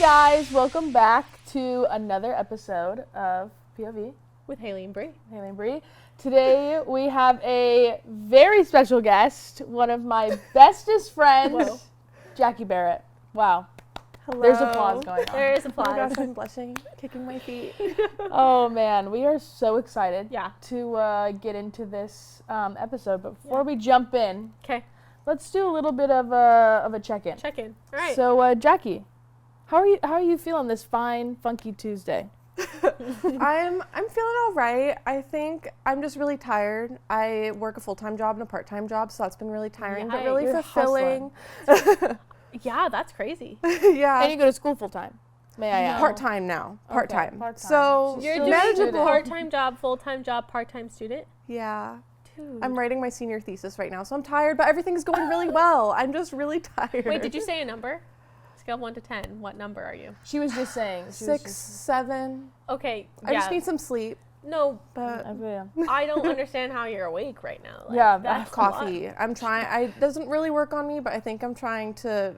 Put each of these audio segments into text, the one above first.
guys, welcome back to another episode of POV with Hailey and Brie. Hailey and Brie. Today we have a very special guest, one of my bestest friends, Jackie Barrett. Wow. Hello. There's applause going on. There is applause. Oh my gosh, I'm blushing, kicking my feet. Oh man, we are so excited Yeah. to get into this episode. But before we jump in, Okay. let's do a little bit of a check-in. Check in. All right. So Jackie, how are you feeling this fine, funky Tuesday? I'm feeling all right. I think I'm just really tired. I work a full-time job and a part-time job, so that's been really tiring, but really You're fulfilling. Yeah, that's crazy. Yeah. And you go to school full-time, may I ask? Part-time now. Part-time. part-time. So She's You're still doing a a student. part-time job, full-time job, part-time student? yeah. Dude. I'm writing my senior thesis right now, so I'm tired, but everything's going really well. I'm just really tired. Wait, did you say a number? Scale of 1 to 10. What number are you? She was just saying. 6, 7. Okay. I just need some sleep, No, but I don't understand how you're awake right now. Like, Yeah, that's coffee. I'm trying. It doesn't really work on me, but I think I'm trying to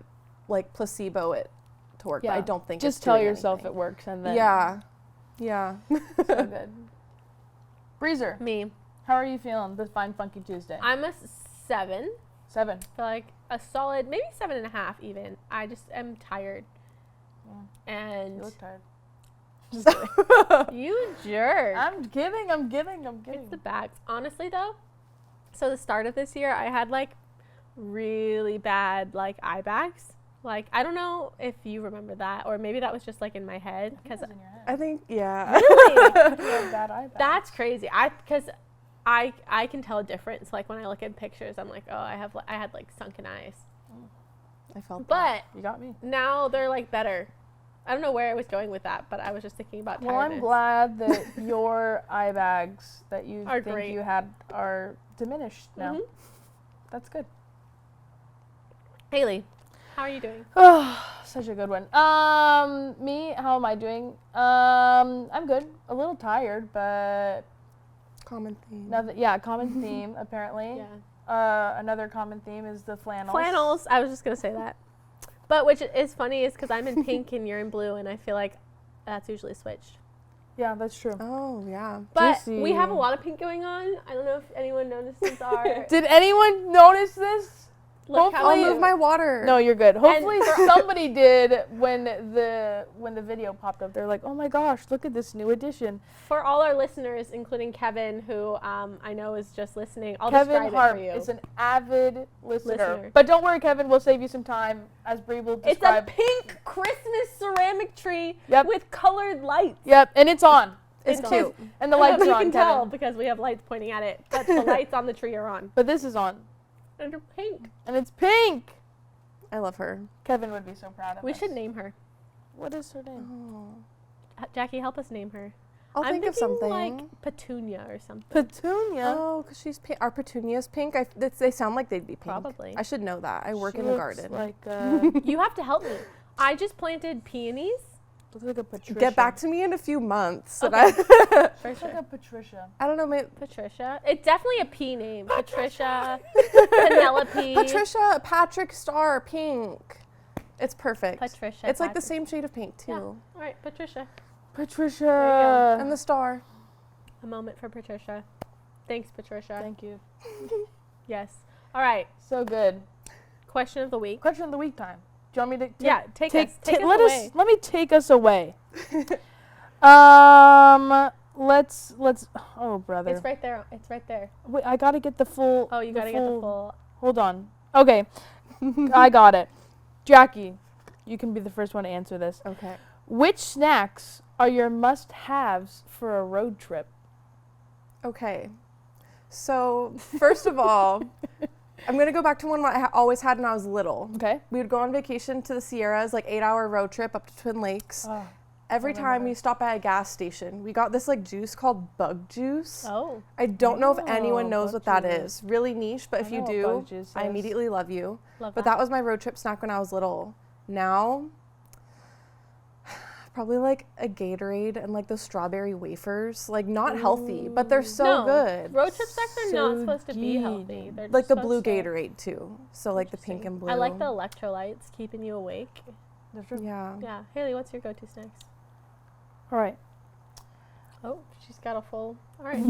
like placebo it to work. Yeah. But I don't think just it's tell doing yourself anything. it works and then Yeah. so good. Breezer, Me. how are you feeling this fine funky Tuesday? I'm a 7. 7. I feel like a solid, maybe 7.5 even. I just am tired. Yeah. And You look tired. you jerk. I'm kidding. It's the bags. Honestly though, so the start of this year, I had like really bad like eye bags. Like, I don't know if you remember that, or maybe that was just like in my head. Because in your head. I think yeah. really, You have bad eye bags. that's crazy. Because I can tell a difference. Like when I look at pictures, I'm like, oh, I had like sunken eyes. I felt that. But You got me. now they're like better. I don't know where I was going with that, but I was just thinking about Well, tiredness. I'm glad that your eye bags that you Are think great. you had are diminished now. Mhm. That's good. Haley, how are you doing? Oh, such a good one. Me, how am I doing? I'm good. A little tired, but Common theme. common theme apparently. Yeah. Another common theme is the flannels. Flannels. I was just gonna say that. But which is funny is because I'm in pink and you're in blue, and I feel like that's usually switched. Yeah, that's true. Oh yeah. But Juicy. we have a lot of pink going on. I don't know if anyone notices our. Did anyone notice this? Look how I'll Hopefully- move my water. No, you're good. Hopefully for- somebody did when the video popped up. They're like, "Oh my gosh, look at this new addition." For all our listeners, including Kevin, who I know is just listening, I'll Kevin describe Harp it for you. is an avid listener. Listener. But don't worry, Kevin. We'll save you some time as Brie will It's a describe. pink Christmas ceramic tree Yep. with colored lights. Yep, and it's on. It's It's cute. And the lights you are on, can tell Kevin. because we have lights pointing at it, but the lights on the tree are on. But this is on, And they're pink. and it's pink. I love her. Kevin would be so proud of We us. should name her. What is her name? Oh. Jackie, help us name her. I'll I'm think of thinking something. like Petunia or something. Petunia. Oh, because she's are petunias pink? They sound like they'd be pink. Probably. I should know that. I work She in the looks garden. Like You have to help me. I just planted peonies. looks like a Patricia. Get back to me in a few months. Okay. And For Looks like sure. a Patricia. I don't know. Patricia. It's definitely a P name. Patricia. Penelope. Patricia, Patrick Star, pink. It's perfect. Patricia. It's like the Patrick. same shade of pink too. Yeah. All right, Patricia. Patricia. And the star. A moment for Patricia. Thanks, Patricia. Thank you. Yes. All right. So good. Question of the week. Question of the week time. Do you want me to? Yeah, take us let away. Let me take us away. Let's. Oh, brother. It's right there. It's right there. Wait, I gotta get the full. Oh, you gotta get the full. Hold on. Okay, I got it. Jackie, you can be the first one to answer this. Okay. Which snacks are your must-haves for a road trip? Okay. So first of all, I'm gonna go back to one I always had when I was little. Okay. We would go on vacation to the Sierras, like 8-hour road trip up to Twin Lakes. Oh, Every remember time we this. stopped at a gas station, we got this like juice called bug juice. Oh. I don't know if Oh, anyone knows bug what that juice. is. Really niche, but I if you know what do, bug juice I is. immediately love you. Love But that was my road trip snack when I was little. Now, probably like a Gatorade and like those strawberry wafers. Like not healthy, but they're so No, good. Road trip snacks are not So supposed to be good. healthy. They're Like the supposed blue to- Gatorade too. So like the pink and blue. I like the electrolytes keeping you awake. That's true. Yeah. Yeah. Hailey, what's your go-to snacks? All right. Oh, she's got a full. All right.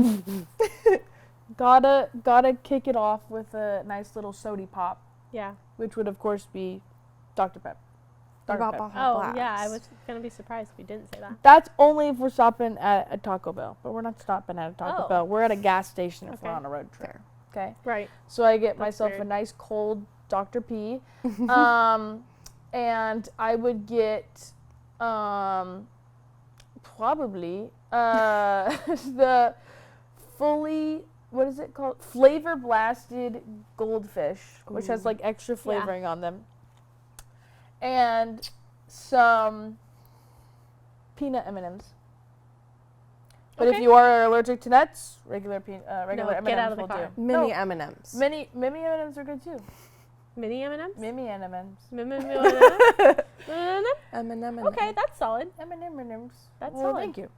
Gotta kick it off with a nice little sody pop, Yeah. which would of course be Dr. Pepper. What about Pepper. Baja Oh, Blast? yeah. I was gonna be surprised if you didn't say that. That's only if we're stopping at a Taco Bell, but we're not stopping at a Taco Oh. Bell. We're at a gas station if we're Okay. on a road trip. Fair. Okay. Right. So I get That's myself a weird. nice cold Dr. P. And I would get probably the fully, what is it called? Flavor blasted goldfish, which has Ooh. like extra flavoring on them. And some peanut M&Ms. But if Okay. you are allergic to nuts, regular No, M&Ms get out of the will car. do. Mini No, M&Ms. Mini M&Ms are good too. Mini M&Ms. Mimi M&Ms. M&M. Okay, that's solid. M&Ms. That's well, solid. thank you.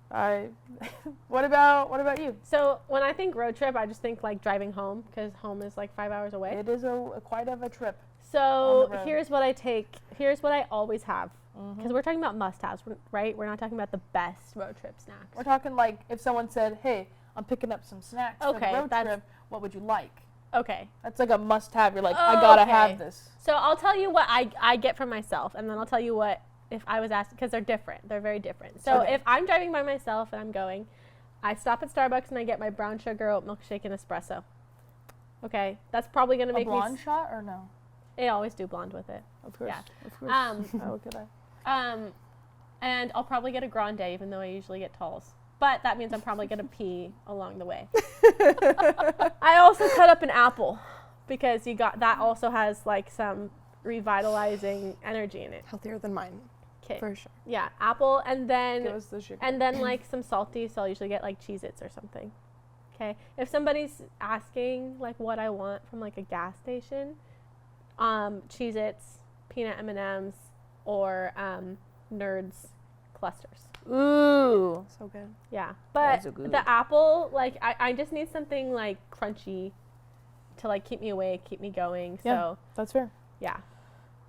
What about you? So when I think road trip, I just think like driving home because home is like 5 hours away. It is a quite of a trip. So on the road. here's what I take. Here's what I always have. Mm-hmm. Because we're talking about must-haves, right? We're not talking about the best road trip snacks. We're talking like if someone said, "Hey, I'm picking up some snacks for Okay, the road that's- trip. What would you like?" Okay. That's like a must-have. You're like, I gotta Okay. have this. So I'll tell you what I get for myself, and then I'll tell you what if I was asked, because they're different. They're very different. So Okay. if I'm driving by myself and I'm going, I stop at Starbucks and I get my brown sugar oat milkshake and espresso. Okay, that's probably gonna A make blonde shot or no? They always do blonde with it. Of course. Yeah. Of course. How could I? And I'll probably get a grande, even though I usually get talls. But that means I'm probably gonna pee along the way. I also cut up an apple because that also has like some revitalizing energy in it. Healthier than mine, Okay. for sure. Yeah, apple, and Give then us the sugar. like some salty, so I'll usually get like Cheez-Its or something. Okay. If somebody's asking like what I want from like a gas station, Cheez-Its, peanut M&Ms, or Nerds clusters. Ooh. So good. Yeah, but so good. the apple, like I just need something like crunchy to like keep me awake, keep me going. Yeah. So That's fair. yeah,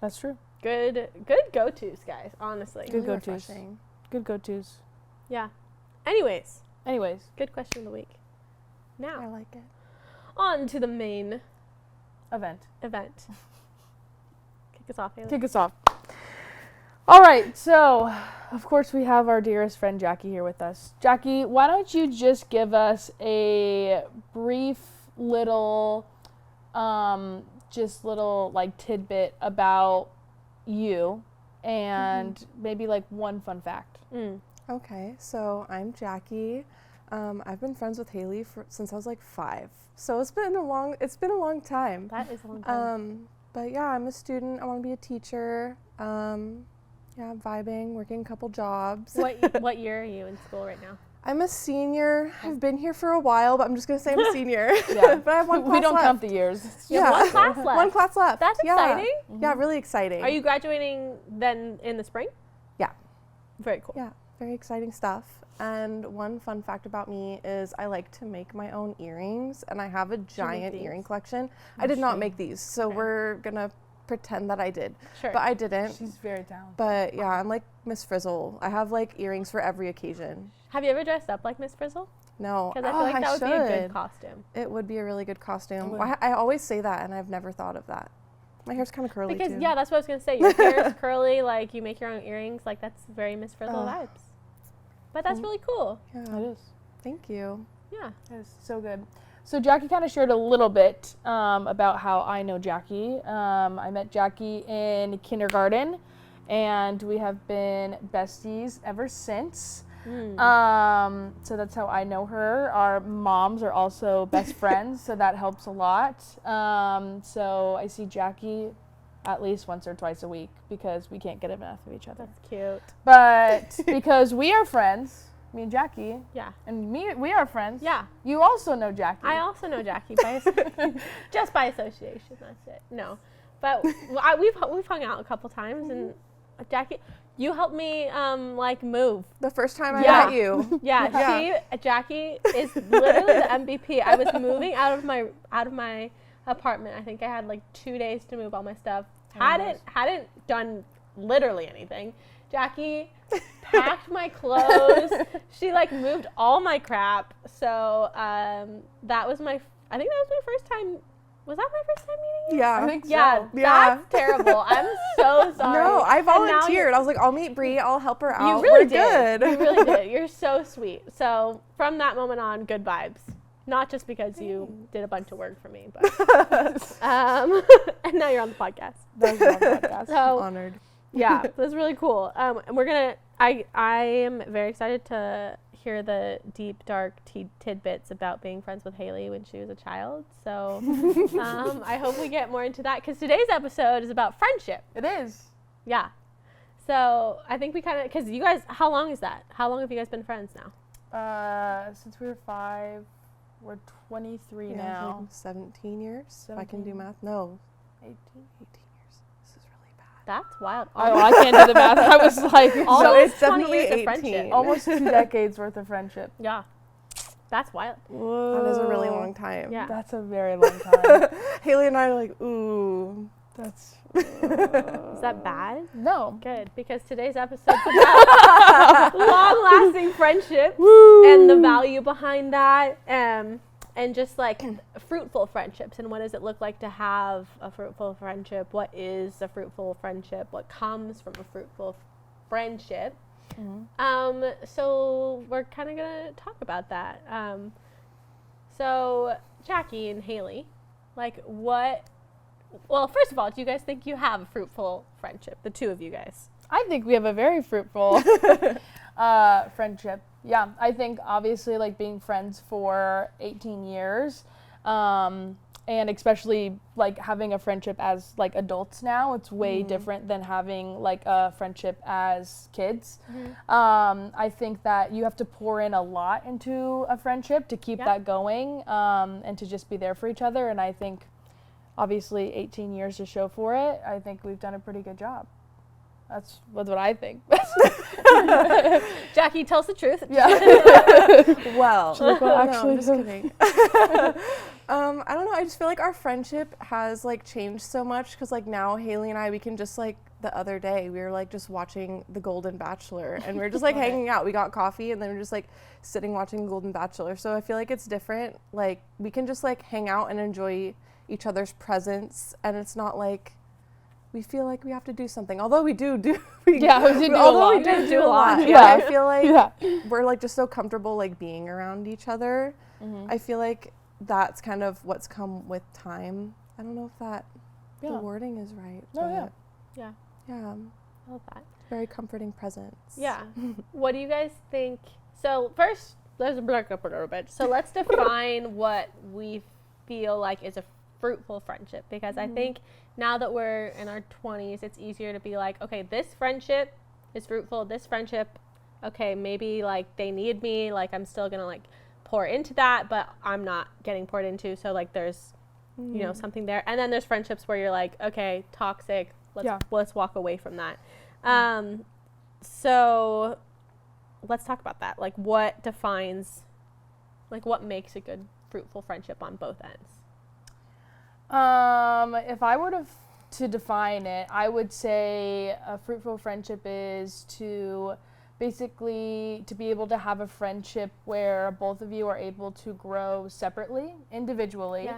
That's true. good go-tos, guys. Honestly. Good Really go-tos. refreshing. Good go-tos. Yeah. Anyways, Anyways, good question of the week. I Now like it. on to the main event. event. Kick us off, Hailey. Kick us off. All right, so of course we have our dearest friend Jackie here with us. Jackie, why don't you just give us a brief little, like tidbit about you and maybe like one fun fact. Okay, so I'm Jackie. I've been friends with Hailey since I was like 5. So it's been a long time. That is a long time. But yeah, I'm a student. I want to be a teacher. Yeah, vibing, working a couple jobs. What year are you in school right now? I'm a senior. I've been here for a while, but I'm just gonna say I'm a senior. Yeah. But I have one class We don't left. count the years. You have one class left. One class left. That's Yeah. exciting. Yeah, really exciting. Are you graduating then in the spring? Yeah. Very cool. Yeah, very exciting stuff. And one fun fact about me is I like to make my own earrings, and I have a giant these? earring collection. I did not shame. make these, so Okay. we're gonna pretend that I did, Sure. but I didn't. She's very talented. But yeah, I'm like Miss Frizzle. I have like earrings for every occasion. Have you ever dressed up like Miss Frizzle? No, Because I feel like that would be a good should. costume. It would be a really good costume. would. I always say that, and I've never thought of that. My hair's kind of curly Because too. yeah, that's what I was gonna say. Your hair is curly, like you make your own earrings, like that's very Miss Frizzle vibes. But that's really cool. Yeah. It is. Thank you. Yeah. It's so good. So Jackie kind of shared a little bit about how I know Jackie. I met Jackie in kindergarten, and we have been besties ever since. So that's how I know her. Our moms are also best friends, so that helps a lot. So I see Jackie at least once or twice a week because we can't get enough of each other. That's cute. But because we are friends, me and Jackie, Yeah. and we are friends. Yeah. You also know Jackie. I also know Jackie just by association. That's it. No, but we've hung out a couple times, and Jackie, you helped me like move. The first time I Yeah. met you. Yeah, Jackie is literally the MVP. I was moving out of my apartment. I think I had like 2 days to move all my stuff. Hadn't done literally anything. Jackie packed my clothes. She like moved all my crap. So that was I think that was my first time. Was that my first time meeting you? Yeah. I think so. Yeah, that's terrible. I'm so sorry. No, I And now volunteered. I was like, I'll meet Brie. I'll help her out. You really We're did. good. You really did. You're so sweet. So from that moment on, good vibes. Not just because you did a bunch of work for me, but and now you're on the podcast. That was on the podcast. So Honored. yeah, that's really cool. And I am very excited to hear the deep, dark tidbits about being friends with Hailey when she was a child. So I hope we get more into that, because today's episode is about friendship. It is. Yeah. So I think we kind of, because you guys, how long is that? How long have you guys been friends now? Since we were 5, we're 23 Yeah, now. like 17 years. If I can do math. No, 18. 18 years. This is really bad. That's wild. Oh, I can't do the math. I was like, Almost So it's 20 definitely years of 18. friendship. almost 2 decades worth of friendship. Yeah. That's wild. That is a really long time. Yeah. That's a very long time. Haley and I are like, ooh. That's Is that bad? no. Good, because today's episode's about long-lasting friendship and the value behind that, and just like fruitful friendships, and what does it look like to have a fruitful friendship? What is a fruitful friendship? What comes from a fruitful friendship? So we're kind of gonna talk about that. So Jackie and Hailey, like what? Well, first of all, do you guys think you have a fruitful friendship, the two of you guys? I think we have a very fruitful friendship. Yeah, I think obviously like being friends for 18 years, and especially like having a friendship as like adults now, it's way different than having like a friendship as kids. I think that you have to pour in a lot into a friendship to keep that going, and to just be there for each other. And I think obviously 18 years to show for it, I think we've done a pretty good job. That's what I think. Jackie, tell us the truth. Yeah. Well, Like, well, no, actually, I'm just kidding. I don't know. I just feel like our friendship has like changed so much, because like now Haley and I, we can just like, the other day we were like just watching The Golden Bachelor, and we were just like hanging out. We got coffee and then we're just like sitting watching The Golden Bachelor. So I feel like it's different. Like we can just like hang out and enjoy each other's presence, and it's not like we feel like we have to do something. Although we do Yeah, we do a although lot. we do a lot. Yeah. I feel like Yeah. we're like just so comfortable like being around each other. I feel like that's kind of what's come with time. I don't know if that the wording is right. No, but Yeah. yeah, I love that. very comforting presence. Yeah. What do you guys think? So first, let's back up a little bit. So let's define what we feel like is a fruitful friendship, because I think now that we're in our 20s, it's easier to be like, okay, this friendship is fruitful. This friendship, okay, maybe like they need me, like I'm still gonna like pour into that, but I'm not getting poured into. So like there's, you know, something there. And then there's friendships where you're like, okay, toxic. Let's walk away from that. So let's talk about that. Like what defines, like what makes a good fruitful friendship on both ends? If I were to define it, I would say a fruitful friendship is to basically to be able to have a friendship where both of you are able to grow separately, individually,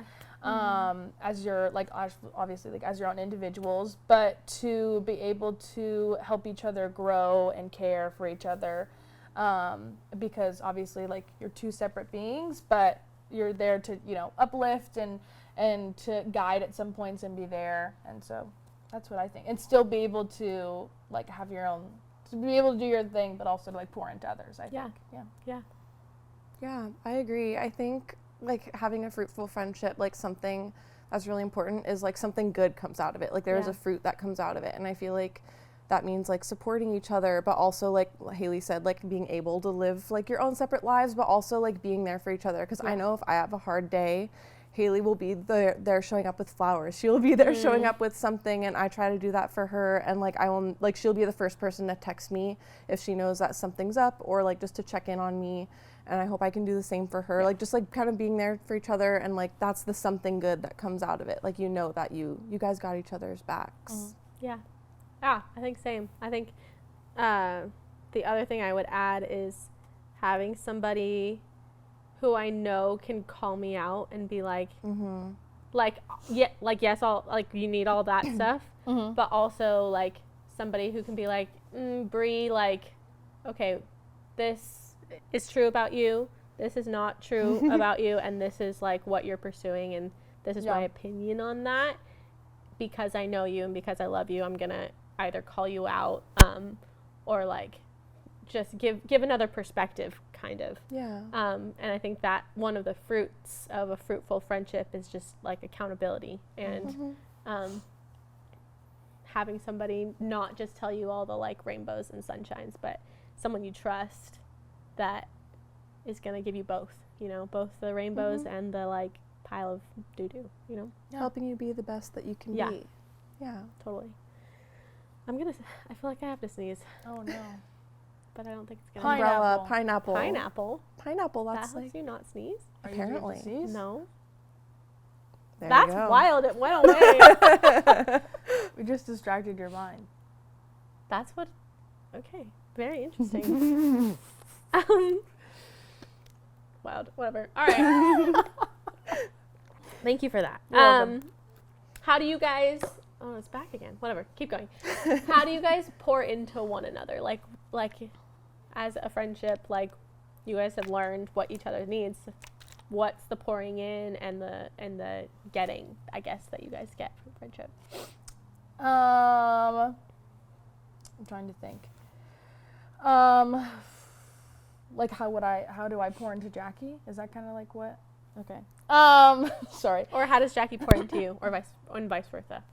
as you're like obviously like as your own individuals, but to be able to help each other grow and care for each other, because obviously like you're two separate beings, but you're there to, you know, uplift and to guide at some points and be there. And so that's what I think. And still be able to like have your own, to be able to do your thing, but also to like pour into others, I think. Yeah, I agree. I think like having a fruitful friendship, like something that's really important is like something good comes out of it. Like there is a fruit that comes out of it. And I feel like that means like supporting each other, but also like Haley said, like being able to live like your own separate lives, but also like being there for each other. Because I know if I have a hard day, Haley will be there showing up with flowers. She'll be there showing up with something, and I try to do that for her. And like I will, like she'll be the first person to text me if she knows that something's up, or like just to check in on me. And I hope I can do the same for her. Like just like kind of being there for each other, and like that's the something good that comes out of it. Like you know that you guys got each other's backs. Yeah. Yeah, I think same. I think the other thing I would add is having somebody who I know can call me out and be like, yes, all like you need all that stuff, but also like somebody who can be like, Brie, like, okay, this is true about you. This is not true about you, and this is like what you're pursuing, and this is my opinion on that. Because I know you and because I love you, I'm gonna either call you out, or like just give another perspective, kind of. Yeah. And I think that one of the fruits of a fruitful friendship is just like accountability and having somebody not just tell you all the like rainbows and sunshines, but someone you trust that is gonna give you both, both the rainbows and the like pile of doo-doo, Helping you be the best that you can be. Yeah. Totally. I feel like I have to sneeze. Oh no. But I don't think it's gonna Umbrella, Pineapple. Pineapple, that's that helps you not sneeze? apparently. Are you doing the sneeze? No. There That's you go. wild. It went away. We just distracted your mind. That's what. Okay. Very interesting. Wild. Whatever. All right. Thank you for that. You're welcome. How do you guys? Oh, it's back again. Whatever. Keep going. How do you guys pour into one another? Like as a friendship, like you guys have learned what each other needs. What's the pouring in and the getting, I guess, that you guys get from friendship? I'm trying to think. Like how do I pour into Jackie? Is that kind of like what? Okay. Sorry. Or how does Jackie pour into you, or vice versa?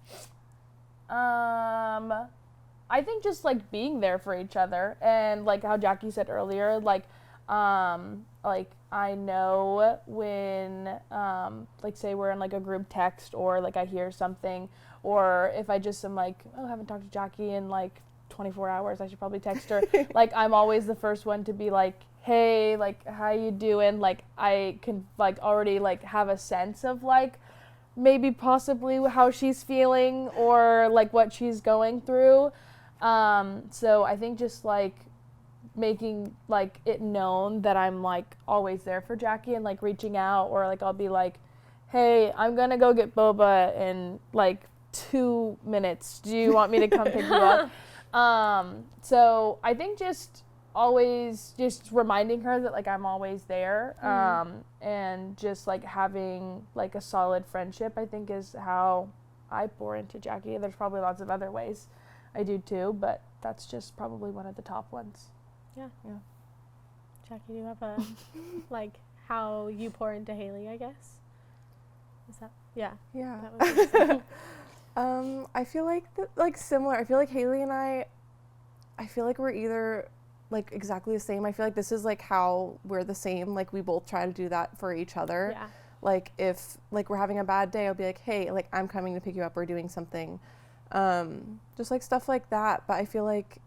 I think just like being there for each other, and like how Jackie said earlier, like I know when like say we're in like a group text, or like I hear something, or if I just am like, oh, I haven't talked to Jackie in like 24 hours, I should probably text her. Like I'm always the first one to be like, hey, like how you doing? Like I can like already like have a sense of like maybe possibly how she's feeling or like what she's going through. So I think just like making like it known that I'm like always there for Jackie, and like reaching out, or like I'll be like, hey, I'm gonna go get boba in like 2 minutes. Do you want me to come pick you up? So I think just always just reminding her that like I'm always there, and just like having like a solid friendship, I think is how I pour into Jackie. There's probably lots of other ways I do too, but that's just probably one of the top ones. Yeah. Yeah. Jackie, do you have a like how you pour into Hailey, I guess? Is that Yeah. That was interesting. I feel like similar. I feel like Hailey and I feel like we're either like exactly the same. I feel like this is like how we're the same. Like we both try to do that for each other. Yeah. Like if like we're having a bad day, I'll be like, hey, like I'm coming to pick you up or doing something. Just like stuff like that. But I feel like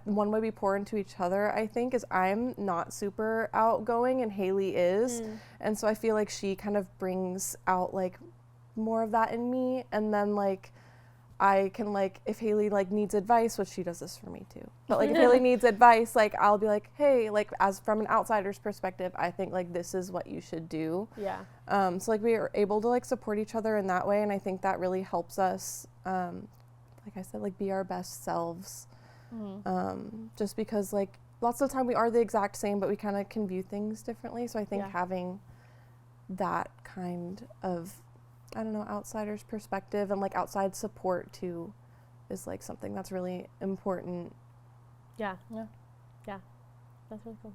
one way we pour into each other, I think, is I'm not super outgoing and Hailey is. And so I feel like she kind of brings out like more of that in me, and then like I can like if Hailey like needs advice, which she does this for me too, but like if Hailey needs advice, like I'll be like, hey, like as from an outsider's perspective, I think like this is what you should do. Yeah. So like we are able to like support each other in that way, and I think that really helps us like I said, like be our best selves. Just because like lots of the time we are the exact same, but we kind of can view things differently. So I think having that kind of, I don't know, outsider's perspective and like outside support too is like something that's really important. Yeah. Yeah. Yeah. That's really cool.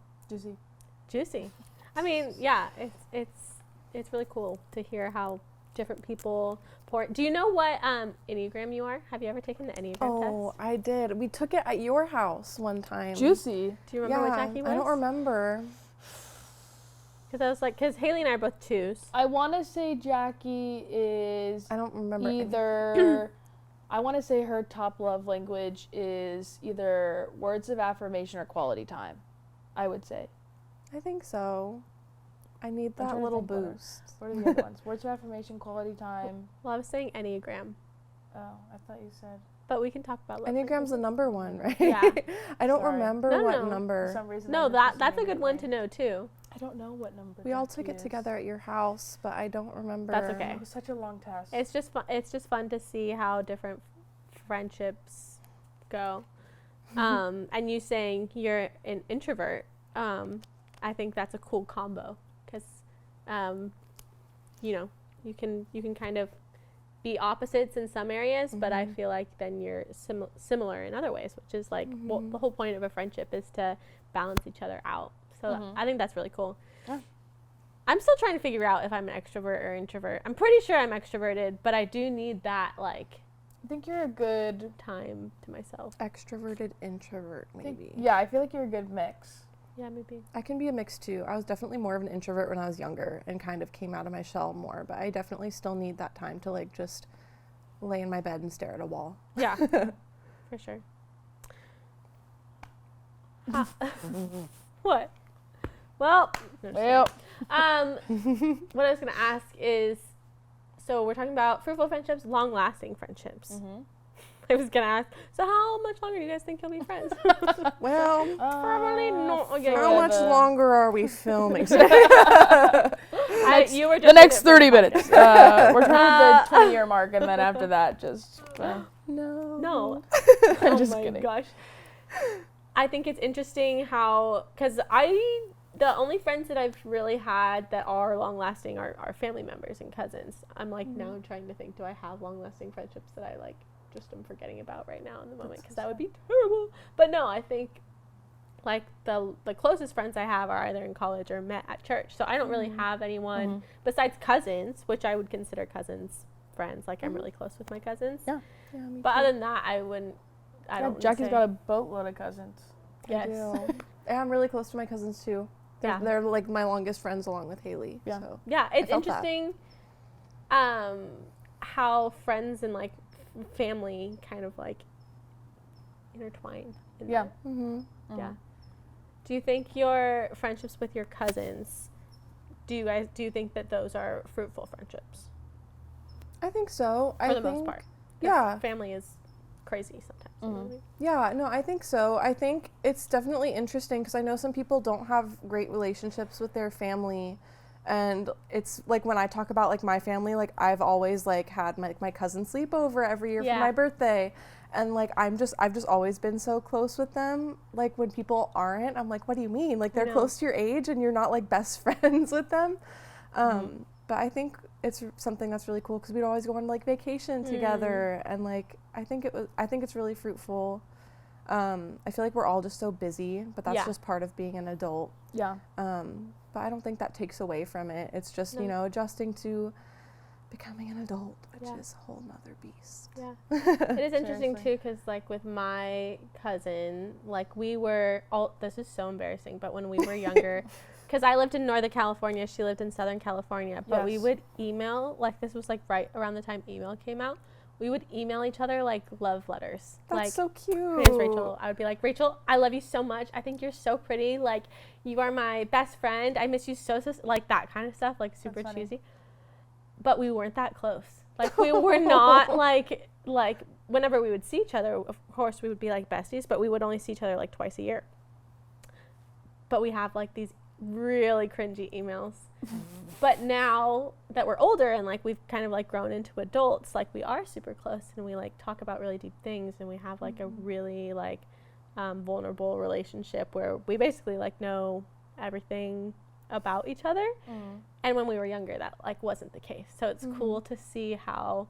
Juicy. I mean, yeah, it's really cool to hear how different people pour. Do you know what Enneagram you are? Have you ever taken the Enneagram test? Oh, I did. We took it at your house one time. Juicy. Do you remember what Jackie was? I don't remember. Because I was like, because Hailey and I are both 2s. I want to say Jackie is I don't remember either. I want to say her top love language is either words of affirmation or quality time. I would say. I think so. I need I'm that trying to little think what boost. What are the other ones? Words of affirmation, quality time. Well, I was saying Enneagram. Oh, I thought you said. But we can talk about love Enneagram's the number one, right? Yeah. I don't Sorry. remember No, what no. For number. some reason, No, I just that's a good Enneagram one way. to know too. I don't know what number. We all Jackie took it is. together at your house, but I don't remember. That's okay. It was such a long test. It's just fun. It's just fun to see how different friendships go. And you saying you're an introvert, I think that's a cool combo because, you know, you can kind of be opposites in some areas, but I feel like then you're similar in other ways, which is like well, the whole point of a friendship is to balance each other out. So I think that's really cool. Yeah. I'm still trying to figure out if I'm an extrovert or introvert. I'm pretty sure I'm extroverted, but I do need that like I think you're a good. time to myself. Extroverted introvert, maybe. Yeah, I feel like you're a good mix. Yeah, maybe. I can be a mix too. I was definitely more of an introvert when I was younger and kind of came out of my shell more, but I definitely still need that time to like just lay in my bed and stare at a wall. Yeah, for sure. What? Well, no, just Well, kidding. What I was gonna ask is, so we're talking about fruitful friendships, long-lasting friendships. I was gonna ask, so how much longer do you guys think you'll be friends? Well, Probably not. Okay, how much forever. longer are we filming? you were just the next in it for 30 the minutes. podcast. We're trying to the 20-year mark, and then after that, just. No. No. I'm Oh just my kidding. gosh. I think it's interesting how, because the only friends that I've really had that are long lasting are family members and cousins. I'm like, now I'm trying to think, do I have long lasting friendships that I like just am forgetting about right now in the moment? Because that would be terrible. But no, I think like the closest friends I have are either in college or met at church. So I don't really have anyone besides cousins, which I would consider cousins friends. Like I'm really close with my cousins. Yeah. Yeah, me But too. other than that, I don't. Jackie's say. got a boatload of cousins. Yes. I do. And I'm really close to my cousins too. Yeah. They're like my longest friends along with Hailey. Yeah. So. Yeah, it's felt that. interesting how friends and like family kind of like intertwine. In Yeah. that. Mm-hmm. Yeah. Do you think your friendships with your cousins, do you think that those are fruitful friendships? I think so. For the most part. 'Cause Yeah. Family is crazy sometimes. You know what I mean? Yeah, no, I think so. I think it's definitely interesting because I know some people don't have great relationships with their family. And it's like when I talk about like my family, like I've always like had my cousin sleep over every year for Yeah. my birthday. And like I've just always been so close with them. Like when people aren't, I'm like, what do you mean? Like they're know. close to your age and you're not like best friends with them. But I think it's something that's really cool because we'd always go on like vacation together, and like I think it's really fruitful. I feel like we're all just so busy, but that's Yeah. just part of being an adult. Yeah. But I don't think that takes away from it. It's just No. you know adjusting to becoming an adult, which Yeah. is a whole nother beast. Yeah. It is interesting Seriously. too because like with my cousin, like we were all, this is so embarrassing, but when we were younger, because I lived in Northern California, she lived in Southern California, but we Yes. would email, like this was like right around the time email came out, we would email each other like love letters. That's like, so cute. her name's Rachel. I would be like, Rachel, I love you so much. I think you're so pretty. Like, you are my best friend. I miss you so, like that kind of stuff, like super funny. cheesy. But we weren't that close. Like, we were not like whenever we would see each other, of course, we would be like besties, but we would only see each other like twice a year. But we have like these really cringy emails. But now that we're older and like we've kind of like grown into adults, like we are super close and we like talk about really deep things and we have like a really like vulnerable relationship where we basically like know everything about each other. And when we were younger, that like wasn't the case. So it's cool to see how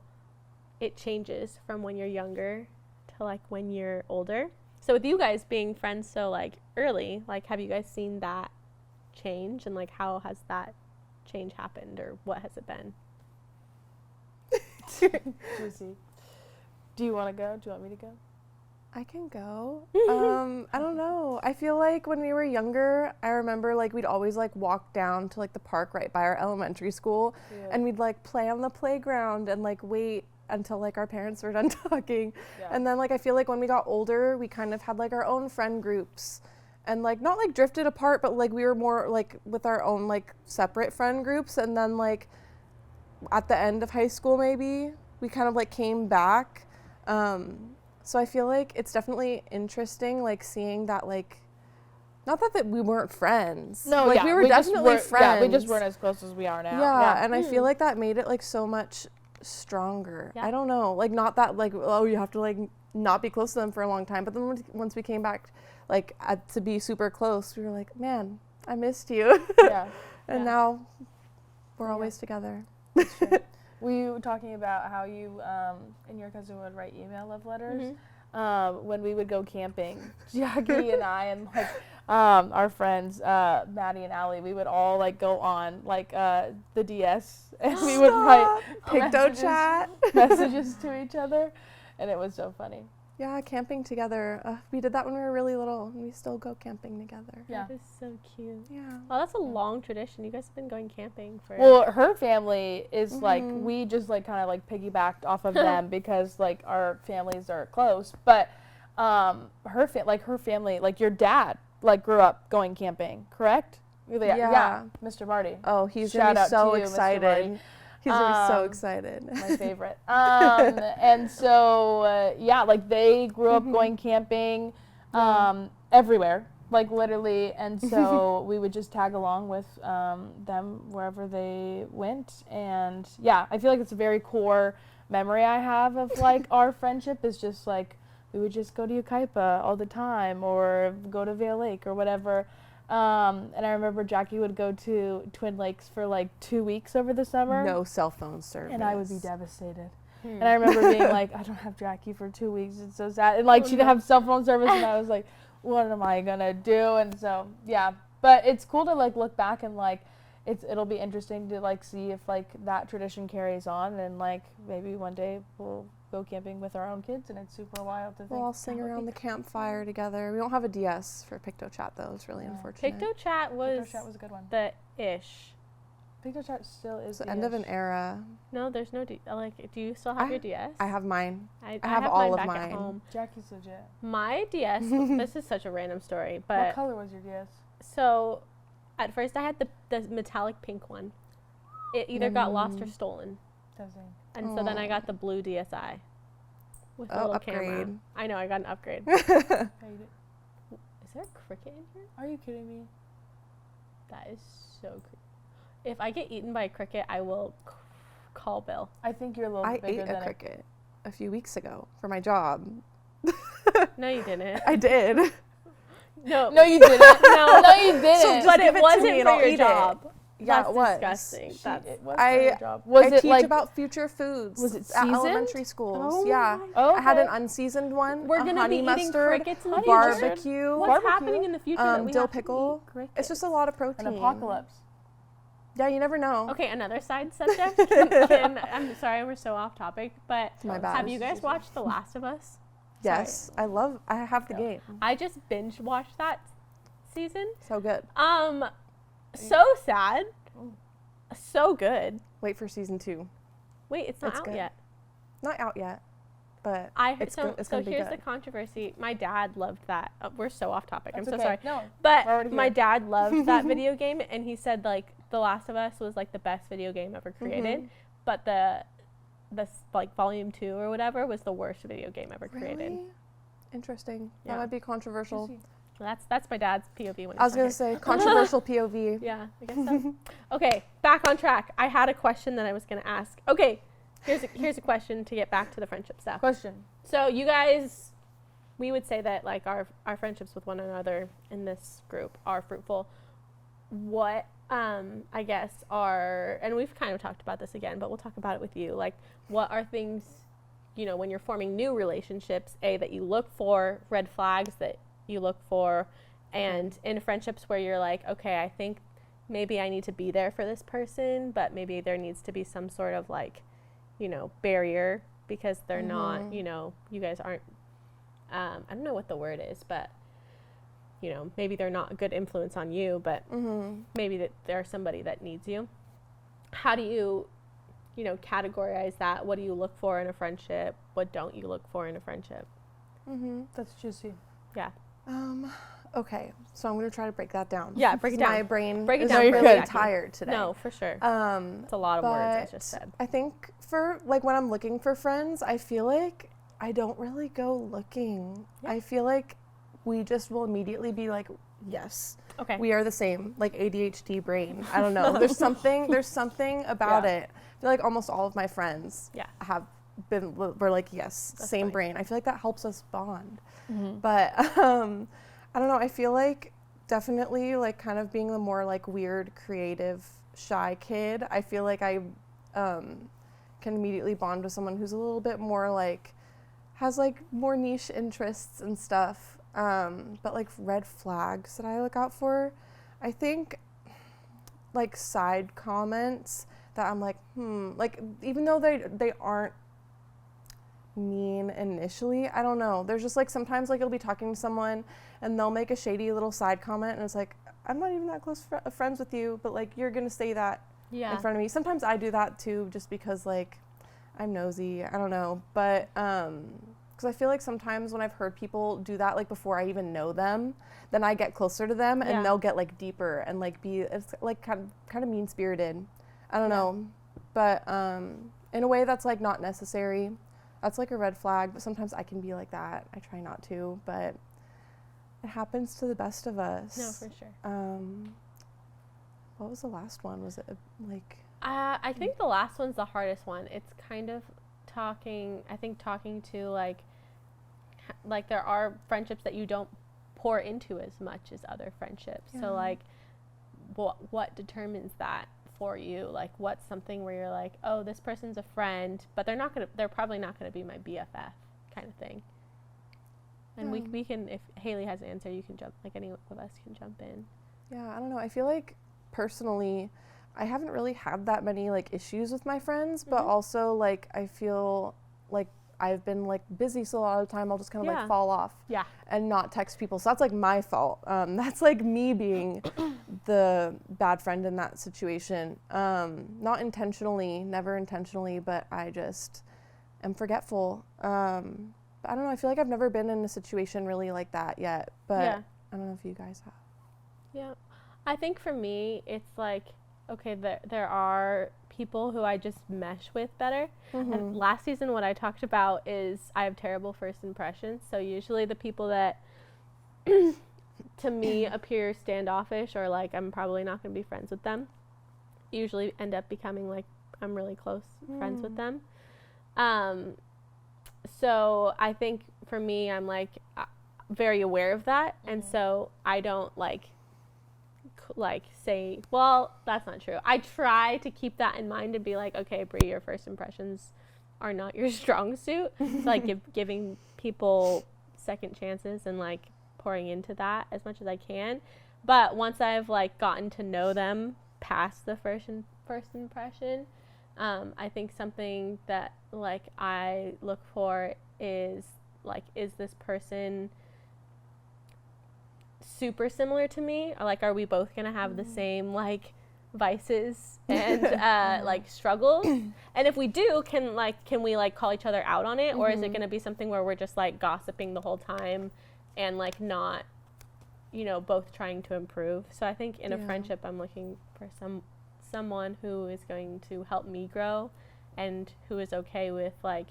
it changes from when you're younger to like when you're older. So with you guys being friends so like early, like have you guys seen that change, and like how has that change happened, or what has it been? Let me see. Do you want to go? Do you want me to go? I can go. I don't know. I feel like when we were younger, I remember like we'd always like walk down to like the park right by our elementary school, and we'd like play on the playground and like wait until like our parents were done talking. Yeah. And then like I feel like when we got older, we kind of had like our own friend groups and like not like drifted apart, but like we were more like with our own like separate friend groups. And then like at the end of high school, maybe we kind of like came back. So I feel like it's definitely interesting, like seeing that, like, not that we weren't friends. No, like yeah, we were definitely friends. Yeah, we just weren't as close as we are now. Yeah, and I feel like that made it like so much stronger. Yeah. I don't know, like not that like, oh, you have to like not be close to them for a long time, but then once we came back like to be super close, we were like, man, I missed you. Yeah. And now we're always together. That's true. We were talking about how you and your cousin would write email love letters when we would go camping. Jackie and I and like our friends Maddie and Allie, we would all like go on like the DS and we would write messages to each other, and it was so funny. Yeah, camping together. We did that when we were really little, and we still go camping together. Yeah. That is so cute. Yeah. Well, that's a long tradition. You guys have been going camping for. Well, her family is like, we just like kind of like piggybacked off of them because like our families are close. But her family, like your dad, like grew up going camping, correct? Yeah. Mr. Marty. Oh, he's Shout gonna be out so to you, Mr. Marty. excited. He's gonna be so excited. My favorite. And so, yeah, like they grew up going camping everywhere, like literally. And so we would just tag along with them wherever they went. And yeah, I feel like it's a very core memory I have of like our friendship is just like we would just go to Ukaipa all the time or go to Vail Lake or whatever. And I remember Jackie would go to Twin Lakes for like 2 weeks over the summer. No cell phone service. And I would be devastated. And I remember being like, I don't have Jackie for 2 weeks. It's so sad. And like she didn't have cell phone service, and I was like, what am I gonna do? And so yeah, but it's cool to like look back and like it'll be interesting to like see if like that tradition carries on, and like maybe one day we'll go camping with our own kids, and it's super wild to think. We'll all sing around the campfire together. We don't have a DS for PictoChat though. It's really unfortunate. PictoChat was a good one. the ish. PictoChat still is It's the end of an era. No, there's no like. Do you still have your DS? I have mine. I have have all mine of back at mine. home. Jackie's legit. My DS. This is such a random story, but What color was your DS? so at first I had the metallic pink one. It either got lost or stolen, and so then I got the blue DSi with a little upgrade. camera. I know, I got an upgrade. Is Is there a cricket in here? Are you kidding me? That is so creepy. If I get eaten by a cricket, I will call Bill. I think you're a little I bigger ate than a cricket a few weeks ago for my job. No, you didn't. I did. No, you didn't. No, you didn't. but give it it to wasn't me and for I'll your eat it. job. Yeah, That's it was. disgusting. It was I- for your job. Was I it teach like about future foods. was it at seasoned? elementary schools. Oh yeah. Oh, I had an okay. unseasoned one. We're a gonna honey be mustard, eating crickets in the future. barbecue. What's Barbecue. happening in the future that we dill have to pickle. eat crickets? It's just a lot of protein. an apocalypse? Yeah, you never know. Okay, another side subject. I'm sorry, we're so off topic, but My bad. have you guys watched The Last of Us? Yes, I have the game. I just binge watched that season. So good. So sad. So good. Wait for season 2. Wait, it's not It's out good. yet. Not out yet, but it's so gonna be here's good. the controversy. My dad loved that. We're so off topic. That's I'm so okay. sorry. No. But we're already my here. dad loved that video game, and he said like The Last of Us was like the best video game ever created, but the like volume 2 or whatever was the worst video game ever created. Really? Interesting. Yeah. That might be controversial. That's my dad's POV when I was he's not gonna here. say controversial POV. Yeah, I guess so. Okay, back on track. I had a question that I was gonna ask. Okay, here's a question to get back to the friendship stuff. Question. So you guys, we would say that like our friendships with one another in this group are fruitful. What I guess are, and we've kind of talked about this again, but we'll talk about it with you. Like, what are things, when you're forming new relationships, that you look for, red flags that you look for, and in friendships where you're like, okay, I think maybe I need to be there for this person, but maybe there needs to be some sort of like, barrier because they're not, you guys aren't, I don't know what the word is, but maybe they're not a good influence on you, but maybe that they're somebody that needs you. How do you, categorize that? What do you look for in a friendship? What don't you look for in a friendship? That's juicy. Yeah. Okay, so I'm gonna try to break that down. Yeah, break it down. My brain Break it is down. No, you're really good. tired today. No, for sure. It's a lot of words I just said. I think for like when I'm looking for friends, I feel like I don't really go looking. Yeah. I feel like we just will immediately be like, yes, Okay. we are the same, like ADHD brain. I don't know. There's something about Yeah. it. I feel like almost all of my friends Yeah. we're like, yes, That's same fine. brain. I feel like that helps us bond. Mm-hmm. But I don't know. I feel like definitely like kind of being the more like weird, creative, shy kid. I feel like I can immediately bond with someone who's a little bit more like has like more niche interests and stuff. But like red flags that I look out for, I think like side comments that I'm like, like even though they aren't mean initially, I don't know. There's just like sometimes like you'll be talking to someone and they'll make a shady little side comment and it's like, I'm not even that close friends with you, but like you're gonna say that in front of me. Sometimes I do that too, just because like I'm nosy. I don't know, but because I feel like sometimes when I've heard people do that like before I even know them, then I get closer to them and they'll get like deeper and like it's like kind of mean spirited. I don't know, but in a way that's like not necessary. That's like a red flag, but sometimes I can be like that. I try not to, but it happens to the best of us. No, for sure. What was the last one? Was it like? I think the last one's the hardest one. It's kind of talking to like there are friendships that you don't pour into as much as other friendships. So like what determines that for you? Like what's something where you're like, oh, this person's a friend, but they're probably not gonna be my BFF kind of thing. And we can, if Hailey has an answer, you can jump, like any of us can jump in. Yeah, I don't know. I feel like personally I haven't really had that many like issues with my friends, but also like I feel like I've been like busy, so a lot of the time I'll just kind of like fall off and not text people. So that's like my fault. That's like me being the bad friend in that situation. Not intentionally, never intentionally, but I just am forgetful. But I don't know. I feel like I've never been in a situation really like that yet, but I don't know if you guys have. Yeah. I think for me, it's like, okay, there are people who I just mesh with better. And last season, what I talked about is I have terrible first impressions. So usually the people that to me appear standoffish or like I'm probably not going to be friends with them usually end up becoming like I'm really close friends with them. So I think for me, I'm like very aware of that. And so I don't like say, well, that's not true. I try to keep that in mind and be like, okay, Brie, your first impressions are not your strong suit. So like giving people second chances and like pouring into that as much as I can. But once I've like gotten to know them past the first impression, I think something that like I look for is like, is this person super similar to me, or like are we both gonna have the same like vices and like struggles? And if we do, can we like call each other out on it, or is it gonna be something where we're just like gossiping the whole time and like not, you know, both trying to improve? So I think in a friendship, I'm looking for someone who is going to help me grow and who is okay with like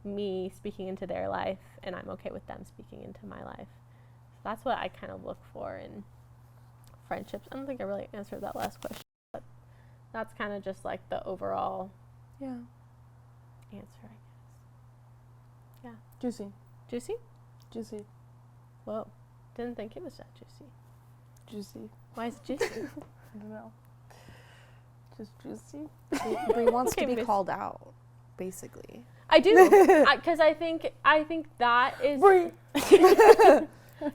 me speaking into their life and I'm okay with them speaking into my life. That's what I kind of look for in friendships. I don't think I really answered that last question, but that's kind of just like the overall answer, I guess. Yeah. Juicy. Whoa. Didn't think it was that juicy. Why is it juicy? I don't know. Just juicy. Brie wants to be called out, basically. I do, because I think that is Brie.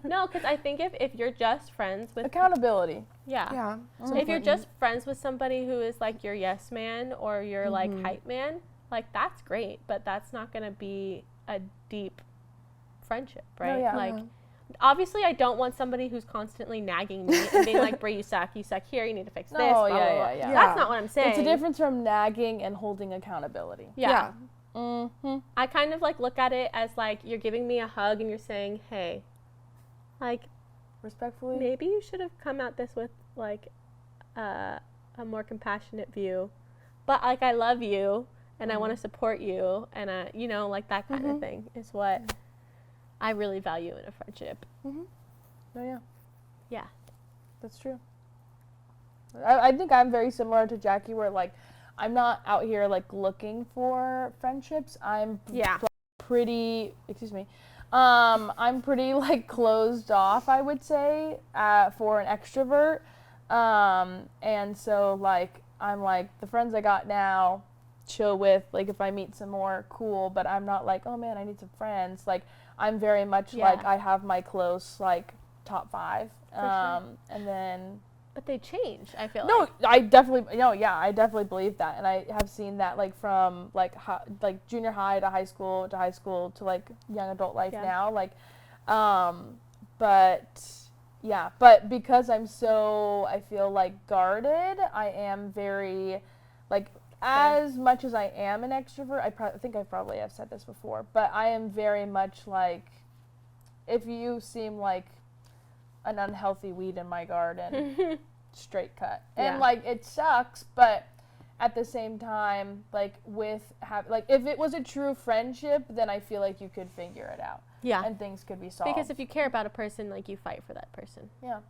No, because I think if you're just friends with accountability. Yeah. So if you're just friends with somebody who is like your yes man or your like hype man, like that's great, but that's not gonna be a deep friendship, right? Obviously I don't want somebody who's constantly nagging me and being like, Brie, you suck here, you need to fix this. Blah, blah, blah. That's not what I'm saying. It's a difference from nagging and holding accountability. I kind of like look at it as like you're giving me a hug and you're saying, hey, like respectfully, maybe you should have come at this with like a more compassionate view, but like I love you and I want to support you, and you know, like that kind of thing is what I really value in a friendship. Oh yeah. Yeah. That's true. I think I'm very similar to Jackie, where like I'm not out here like looking for friendships. I'm pretty. Excuse me. I'm pretty like closed off, I would say, for an extrovert. And so like I'm like the friends I got now, chill with. Like if I meet some more, cool. But I'm not like, oh man, I need some friends. Like I'm very much like I have my close like top 5. And then. But they change, I feel like. No, I definitely believe that, and I have seen that like from like junior high to high school to like young adult life now, like, but because I'm so, I feel like guarded, I am very, like, as much as I am an extrovert, I think I probably have said this before, but I am very much like, if you seem like an unhealthy weed in my garden, straight cut. And like it sucks, but at the same time, like if it was a true friendship, then I feel like you could figure it out. Yeah. And things could be solved. Because if you care about a person, like you fight for that person. Yeah.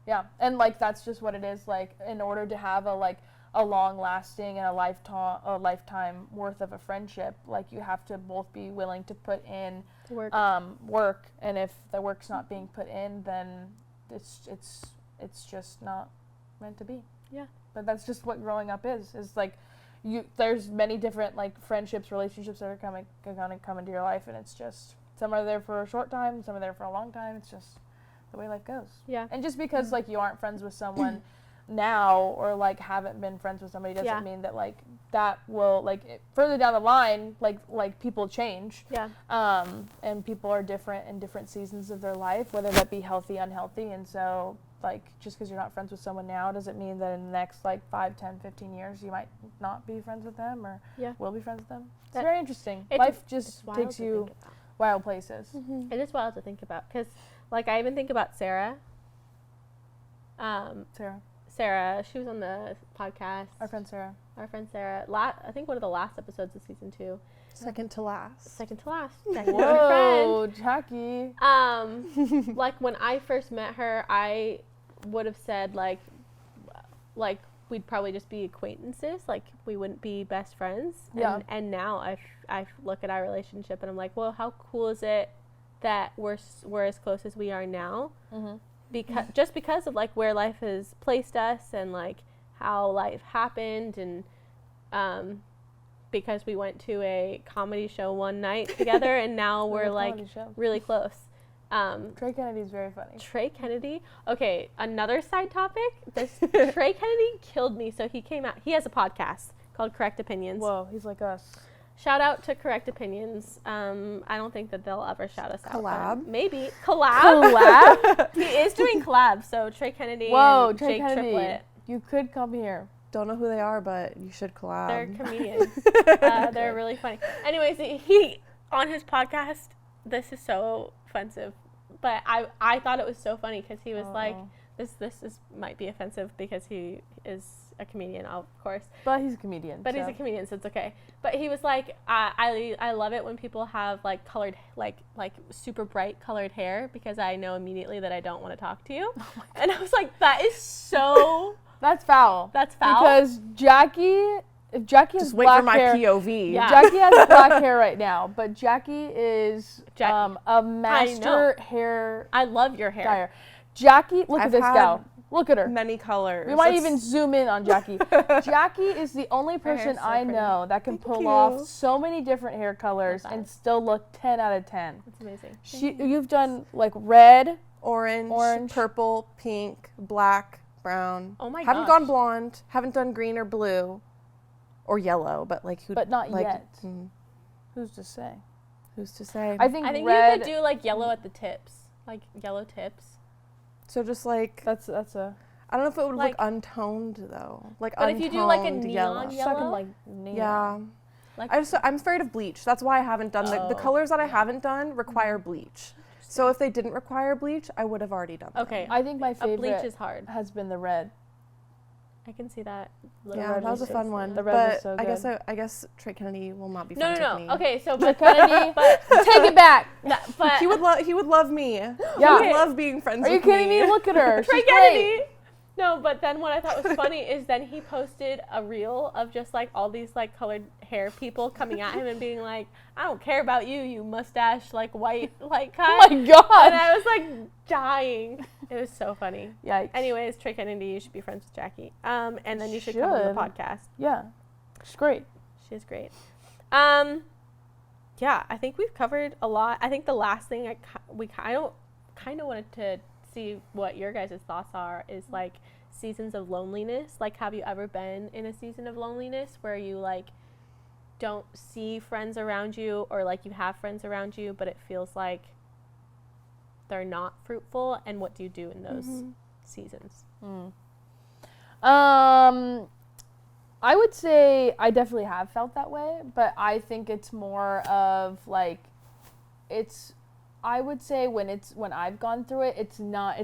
Yeah. And like that's just what it is. Like in order to have a long lasting and a lifetime worth of a friendship, like you have to both be willing to put in work, and if the work's not being put in, then it's just not meant to be. Yeah. But that's just what growing up is like there's many different like friendships, relationships that are gonna come into your life, and it's just some are there for a short time, some are there for a long time. It's just the way life goes. Yeah. And just because like you aren't friends with someone now, or like haven't been friends with somebody, doesn't mean that like that will like further down the line like people change, and people are different in different seasons of their life, whether that be healthy, unhealthy. And so like just because you're not friends with someone now doesn't mean that in the next like 5, 10, 15 years you might not be friends with them or will be friends with them. It's very interesting. Life just takes you wild places. It is wild to think about, because like I even think about Sarah, she was on the podcast. Our friend Sarah. I think one of the last episodes of season 2. Second to last. Whoa, Jackie. Like when I first met her, I would have said like we'd probably just be acquaintances. Like we wouldn't be best friends. Yeah. And now I look at our relationship and I'm like, well, how cool is it that we're as close as we are now? Because of like where life has placed us and like how life happened, and because we went to a comedy show one night together and now we're like really close. Trey Kennedy's very funny. Trey Kennedy. Okay, another side topic. Trey Kennedy killed me. So he came out. He has a podcast called Correct Opinions. Whoa, he's like us. Shout out to Correct Opinions. I don't think that they'll ever shout us out. Collab? Maybe. Collab? He is doing collabs. So Trey Kennedy and Trey Jake Kennedy. Triplett. You could come here. Don't know who they are, but you should collab. They're comedians. They're really funny. Anyways, he on his podcast, this is so offensive, but I thought it was so funny because he was like, this might be offensive because he is a comedian, of course. But he's a comedian. But he's a comedian, so it's okay. But he was like, I love it when people have like colored, like super bright colored hair, because I know immediately that I don't want to talk to you. Oh, and I was like, that is so. That's foul. That's foul. Because Jackie has black hair. Just wait for my POV. Yeah. Jackie has black hair right now, but Jackie is a master hair. I love your hair. Dyer. Jackie, look at this gal. Look at her. Many colors. We might even zoom in on Jackie. Jackie is the only person I know that can pull off so many different hair colors and still look 10 out of 10. That's amazing. You've done like red, orange, purple, pink, black, brown. Oh my god. Haven't gone blonde. Haven't done green or blue or yellow, but like but not yet. Who's to say? Who's to say? I think red, you could do like yellow at the tips, like yellow tips. So just like that's a. I don't know if it would look untoned though. Like but untoned if you do like a neon yellow. yellow, like neon. Yeah. Like I'm afraid of bleach. That's why I haven't done the colors that I haven't done require bleach. So if they didn't require bleach, I would have already done them. Okay. I think my favorite bleach is hard. Has been the red. I can see that. Yeah, that was a fun one. The red was But so I guess Trey Kennedy will not be No, friends with me. Okay, so Trey Kennedy, take it back. But He would love me. Yeah. He would love being friends with me. Are you kidding me? Look at her. Trey She's Kennedy. great. No, but then what I thought was funny is then he posted a reel of just like all these like colored hair people coming at him and being like, I don't care about you, you mustache like white like cut. Oh my god. And I was like dying. It was so funny. Yikes. Anyways, Trey Kennedy, you should be friends with Jackie. And then you should come on the podcast. Yeah. She's great. She's great. Yeah, I think we've covered a lot. I think the last thing I kind of wanted to see what your guys' thoughts are is like seasons of loneliness. Like, have you ever been in a season of loneliness where you like don't see friends around you, or like you have friends around you but it feels like they're not fruitful, and what do you do in those seasons? I would say I definitely have felt that way, but I think it's more of like I would say when I've gone through it, it's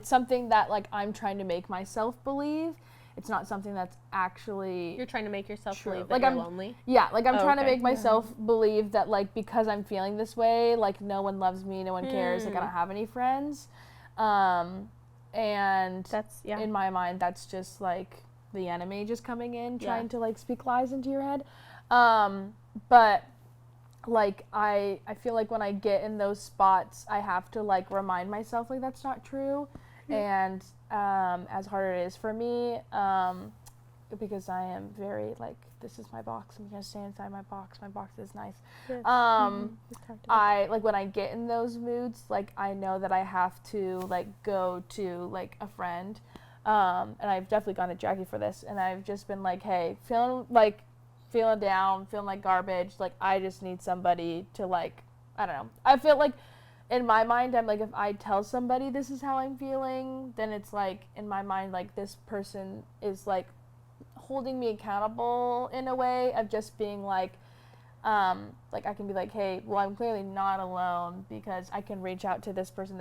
something that like I'm trying to make myself believe. It's not something that's actually You're trying to make yourself true. believe that Like you're I'm lonely? Yeah, like I'm trying to okay. make myself believe that like because I'm feeling this way, like no one loves me, no one cares, like I don't have any friends. And That's in my mind that's just like the enemy just coming in trying to like speak lies into your head. But like I feel like when I get in those spots I have to like remind myself like that's not true. And as hard it is for me, because I am very like, this is my box, I'm gonna stay inside my box is nice. Yes. I like when I get in those moods, like I know that I have to like go to like a friend, and I've definitely gone to Jackie for this, and I've just been like, hey, feeling down, feeling like garbage, like I just need somebody to like, I don't know, I feel like in my mind, I'm like, if I tell somebody this is how I'm feeling, then it's like, in my mind, like, this person is, like, holding me accountable in a way of just being, like, I can be like, hey, well, I'm clearly not alone because I can reach out to this person,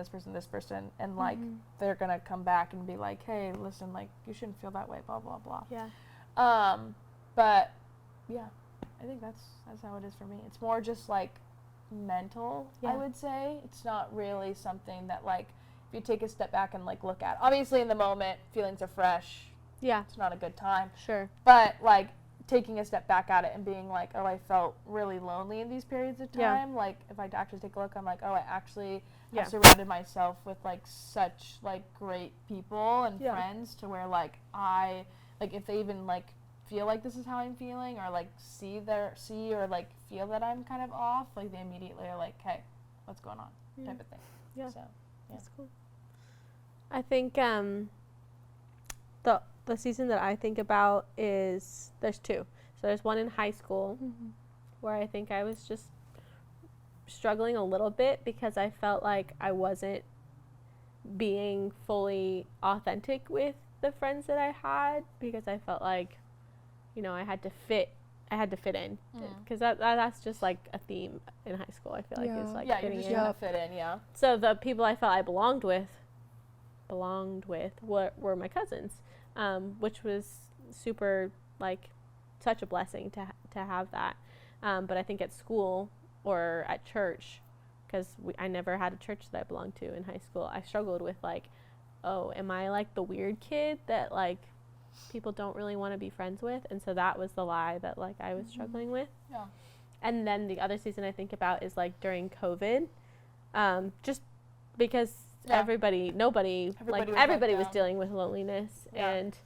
and, like, they're gonna come back and be like, hey, listen, like, you shouldn't feel that way, blah, blah, blah. Yeah. But, yeah, I think that's how it is for me. It's more just, like, mental, I would say. It's not really something that like if you take a step back and like look at, obviously in the moment feelings are fresh, it's not a good time, Sure, but like taking a step back at it and being like, oh, I felt really lonely in these periods of time, like if I actually take a look, I'm like, oh, I actually have surrounded myself with like such like great people and friends to where like I like if they even like feel like this is how I'm feeling or like see or like feel that I'm kind of off, like they immediately are like, hey, what's going on, type of thing. So that's cool. I think the season that I think about is there's two. So there's one in high school where I think I was just struggling a little bit because I felt like I wasn't being fully authentic with the friends that I had because I felt like, you know, I had to fit in because that's just like a theme in high school. I feel like is like you're fitting just in. trying to fit in, So the people I felt I belonged with were my cousins, which was super like such a blessing to have that. But I think at school or at church, because I never had a church that I belonged to in high school, I struggled with like, oh, am I like the weird kid that like people don't really want to be friends with? And so that was the lie that like I was struggling with. And then the other season I think about is like during COVID, just because everybody was dealing with loneliness. And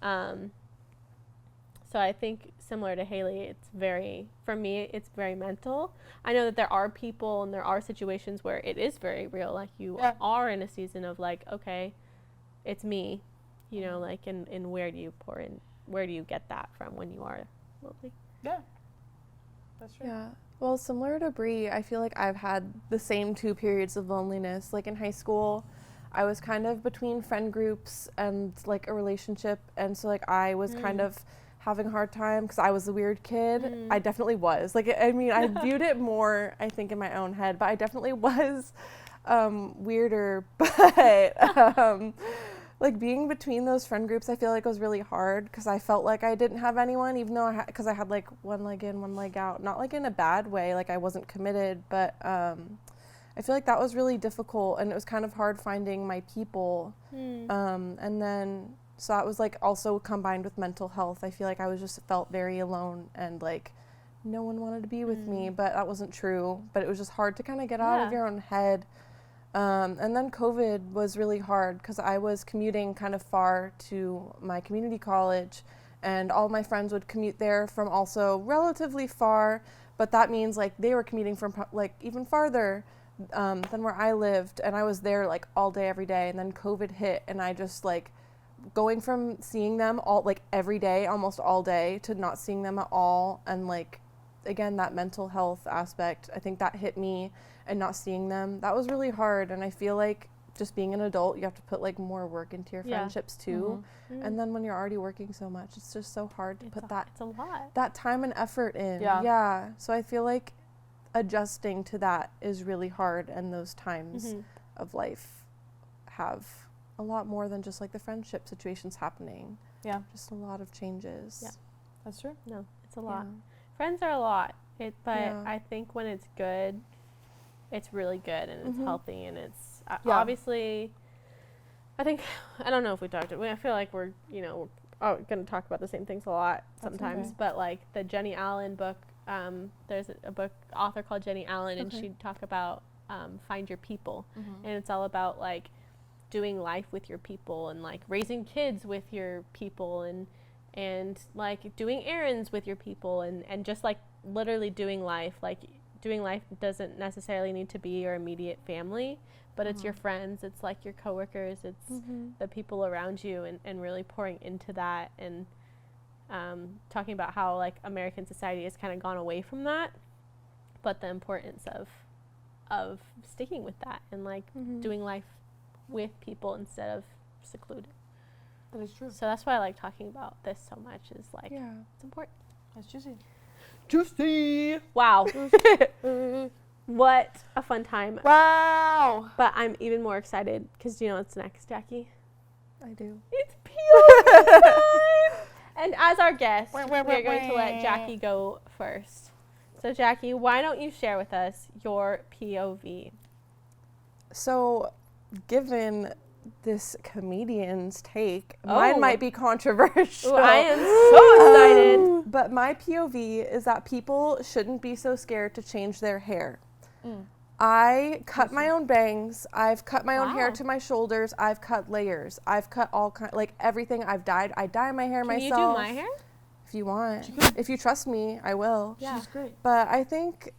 so I think similar to Hailey, for me it's very mental. I know that there are people and there are situations where it is very real, like you are in a season of like, okay, it's me, you know, like, and where do you pour in, where do you get that from when you are lonely? That's true. Well, similar to Brie, I feel like I've had the same two periods of loneliness. Like in high school, I was kind of between friend groups and like a relationship, and so like I was kind of having a hard time because I was the weird kid. I definitely was. Like, I mean, I viewed it more, I think, in my own head, but I definitely was weirder. But like being between those friend groups, I feel like was really hard because I felt like I didn't have anyone, even though because I had like one leg in, one leg out, not like in a bad way, like I wasn't committed, but I feel like that was really difficult, and it was kind of hard finding my people. And then, so that was like also combined with mental health. I feel like I was just felt very alone, and like no one wanted to be with me, but that wasn't true. But it was just hard to kind of get out of your own head. And then COVID was really hard because I was commuting kind of far to my community college, and all my friends would commute there from also relatively far, but that means like they were commuting from like even farther than where I lived, and I was there like all day every day. And then COVID hit, and I just like going from seeing them all like every day almost all day to not seeing them at all, and like again that mental health aspect, I think that hit me, and not seeing them, that was really hard. And I feel like just being an adult, you have to put like more work into your friendships too. And then when you're already working so much, it's just so hard to put it's a lot. that time and effort in. So I feel like adjusting to that is really hard, and those times of life have a lot more than just like the friendship situations happening. Just a lot of changes. That's true. No, it's a lot. Friends are a lot, but I think when it's good, it's really good, and it's healthy, and it's obviously, I don't know if we talked, I feel like we're going to talk about the same things a lot sometimes, but like the Jenny Allen book, there's a book author called Jenny Allen, and she'd talk about Find Your People, and it's all about like doing life with your people, and like raising kids with your people, and like doing errands with your people, and just like literally doing life. Like doing life doesn't necessarily need to be your immediate family, but it's your friends, it's like your coworkers, it's the people around you, and really pouring into that, and talking about how like American society has kind of gone away from that, but the importance of sticking with that, and like doing life with people instead of secluded. That is true. So that's why I like talking about this so much, is like it's important. That's juicy. Wow. What a fun time. Wow. But I'm even more excited because do you know what's next, Jackie? I do. It's POV time! And as our guest, we're going to let Jackie go first. So Jackie, why don't you share with us your POV? So given this comedian's take, mine might be controversial. Ooh, I am so excited. But my POV is that people shouldn't be so scared to change their hair. I cut my own bangs. I've cut my own hair to my shoulders. I've cut layers. I've cut all like everything. I've dyed. I dye my hair myself. Can you do my hair? If you want. If you trust me, I will. Yeah. She's great. But I think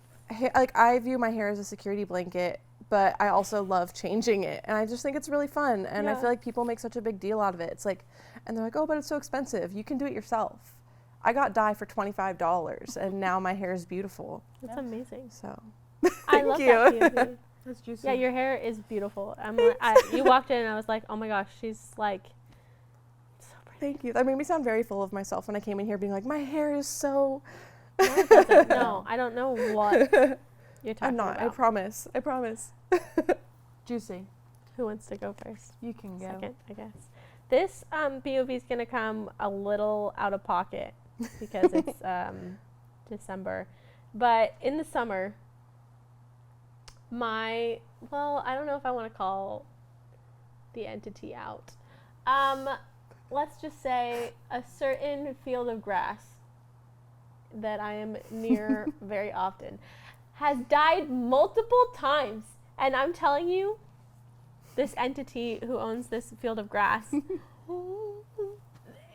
like I view my hair as a security blanket, but I also love changing it, and I just think it's really fun, and I feel like people make such a big deal out of it. It's like, and they're like, oh, but it's so expensive. You can do it yourself. I got dye for $25, and now my hair is beautiful. That's amazing. So, I love that POV. That's juicy. Yeah, your hair is beautiful. You walked in, and I was like, oh my gosh, she's like so pretty. Thank you. That made me sound very full of myself when I came in here being like, my hair is so... No, it doesn't. No, I don't know what you're talking I'm not. about. I promise. Juicy. Who wants to go first? You can go. Second, I guess. This POV is going to come a little out of pocket because it's December. But in the summer, I don't know if I want to call the entity out. Let's just say a certain field of grass that I am near very often has died multiple times. And I'm telling you, this entity who owns this field of grass,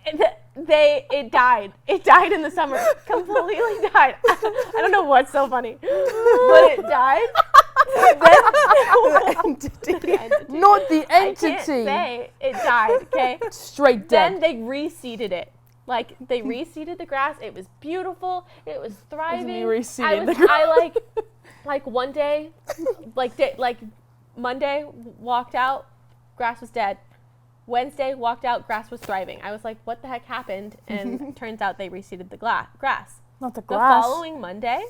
it died. It died in the summer. Completely died. I don't know what's so funny, but it died. The entity. Not the entity. I can't say it died, okay? Straight dead. Then they reseeded it. Like, they reseeded the grass. It was beautiful. It was thriving. I like one day, like Monday, walked out, grass was dead. Wednesday, walked out, grass was thriving. I was like, what the heck happened? And turns out they reseeded the grass. Not the The grass. following Monday,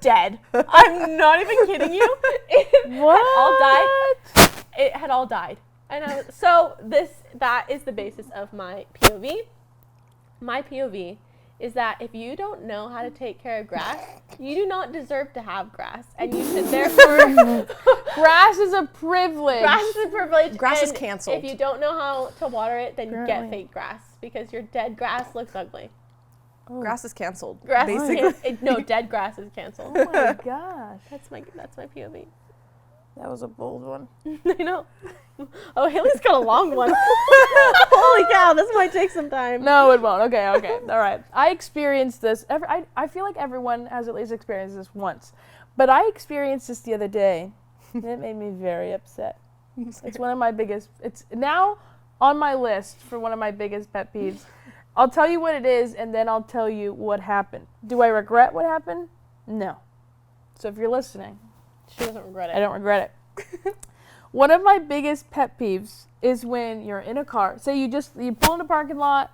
dead. I'm not even kidding you. It What? had all died. It had all died. I know. So that is the basis of my POV. My POV is that if you don't know how to take care of grass, you do not deserve to have grass, and you should therefore. Grass is a privilege. Grass is a privilege. Grass is and canceled. If you don't know how to water it, then you get Apparently. fake grass because your dead grass looks ugly. Oh. Grass is canceled. Grass basically. no, dead grass is canceled. Oh my gosh. That's my POV. That was a bold one. I know. Oh, Hailey's got a long one. Holy cow, this might take some time. No, it won't. Okay. All right. I experienced this. I feel like everyone has at least experienced this once. But I experienced this the other day. And it made me very upset. It's one of my biggest, it's now on my list for one of my biggest pet peeves. I'll tell you what it is, and then I'll tell you what happened. Do I regret what happened? No. So if you're listening, She doesn't regret it. I don't regret it. One of my biggest pet peeves is when you're in a car. Say you pull in a parking lot,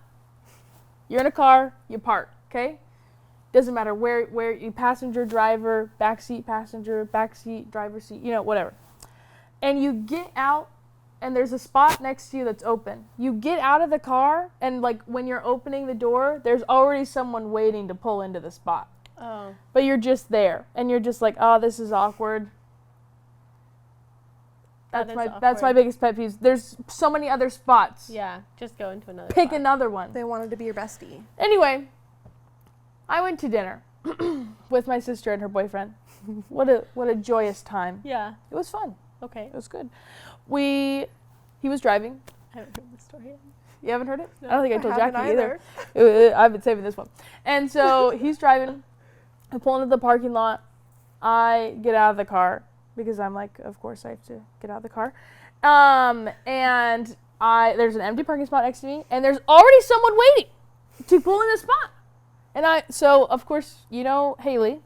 you're in a car, you park, okay? Doesn't matter where you passenger, driver, backseat passenger, backseat, driver seat, whatever. And you get out and there's a spot next to you that's open. You get out of the car and like when you're opening the door, there's already someone waiting to pull into the spot. Oh. But you're just there and you're just like, oh, this is awkward. That's my biggest pet peeve. There's so many other spots. Yeah, just go into another Pick spot. another one. They wanted to be your bestie. Anyway, I went to dinner with my sister and her boyfriend. What a joyous time. Yeah. It was fun. Okay. It was good. He was driving. I haven't heard the story yet. You haven't heard it? No, I don't think I told haven't Jackie either. I've been saving this one. And so he's driving. I pull into the parking lot. I get out of the car because I'm like, of course I have to get out of the car. And there's an empty parking spot next to me, and there's already someone waiting to pull in the spot. And so of course, Hailey,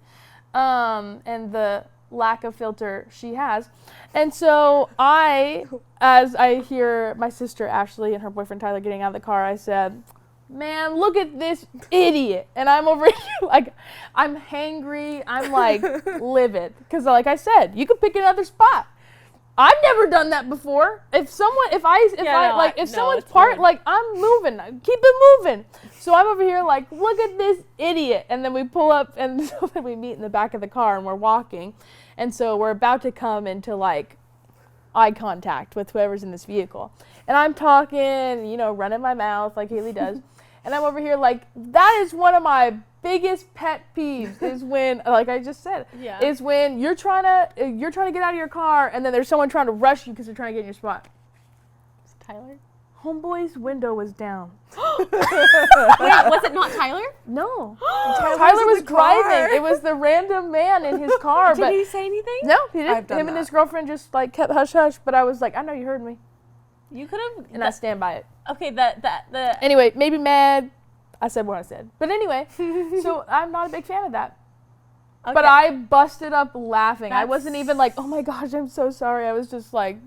and the lack of filter she has. And so as I hear my sister Ashley and her boyfriend Tyler getting out of the car, I said, man, look at this idiot. And I'm over here, like, I'm hangry. I'm, like, livid. Because, like I said, you could pick another spot. I've never done that before. If someone's part, weird. like, I'm moving. Keep it moving. So I'm over here, like, look at this idiot. And then we pull up, and so then we meet in the back of the car, and we're walking. And so we're about to come into, like, eye contact with whoever's in this vehicle. And I'm talking, running my mouth like Hailey does. And I'm over here like, that is one of my biggest pet peeves is when, like I just said, is when you're trying to get out of your car and then there's someone trying to rush you because they're trying to get in your spot. Is it Tyler? Homeboy's window was down. Wait, was it not Tyler? No. Tyler was driving. It was the random man in his car. Did he say anything? No, he didn't. I've done Him and that. his girlfriend just like kept hush hush, but I was like, I know you heard me. You could have. And I stand by it. Okay, the. Anyway, maybe mad. I said what I said. But anyway, so I'm not a big fan of that. Okay. But I busted up laughing. I That's- wasn't even like, oh my gosh, I'm so sorry. I was just like.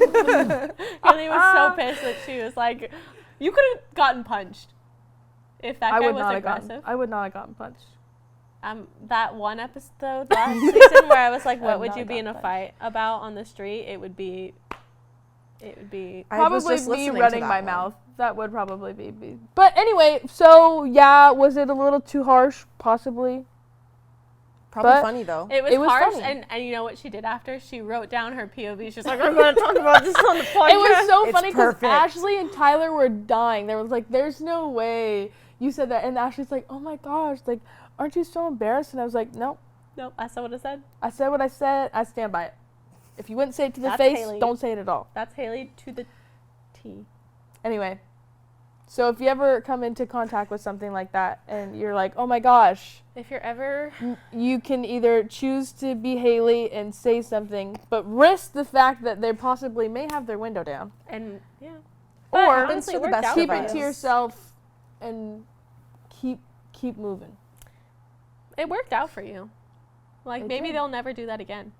Hailey was so pissed that she was like, you could have gotten punched if that guy was aggressive. I would not have gotten punched. That one episode last season where I was like, I what have would not you be in a gotten fight about on the street? It would be. I was Probably just me listening to running that my one. mouth. That would probably be. But anyway, so yeah, was it a little too harsh? Possibly. Probably But- funny though. It was was harsh, funny. and you know what she did after? She wrote down her POV. She's like, I'm going to talk about this on the podcast. It was so It's funny because perfect. Ashley and Tyler were dying. There was like, there's no way you said that. And Ashley's like, oh my gosh, like, aren't you so embarrassed? And I was like, nope. Nope, I saw what I said. I said what I said. I stand by it. If you wouldn't say it to the That's face, Hailey. don't say it at all. That's Hailey to the T. Anyway, so if you ever come into contact with something like that and you're like, oh my gosh, If you're ever. you can either choose to be Hailey and say something, but risk the fact that they possibly may have their window down. And yeah. Or But honestly, to it the worked best out of keep for it us. to you. yourself and keep moving. It worked out for you. Like, It maybe did. they'll never do that again.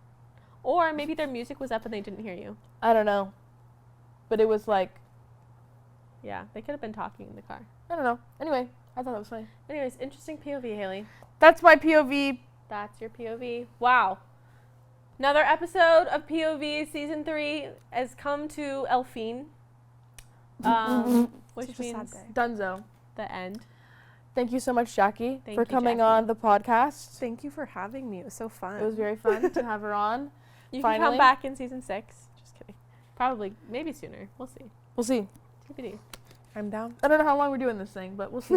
Or maybe their music was up and they didn't hear you. I don't know. But it was like, Yeah, they could have been talking in the car. I don't know. Anyway, I thought that was funny. Anyways, interesting POV, Hailey. That's my POV. That's your POV. Wow. Another episode of POV season 3 has come to El Fin, which Such a sad means day. Dunzo. the end. Thank you so much, Jackie, Thank for you, coming Jackie. on the podcast. Thank you for having me. It was so fun. It was very fun to have her on. You can Finally. come back in season 6. Just kidding. Probably, maybe sooner. We'll see. We'll see. TBD. I'm down. I don't know how long we're doing this thing, but we'll see.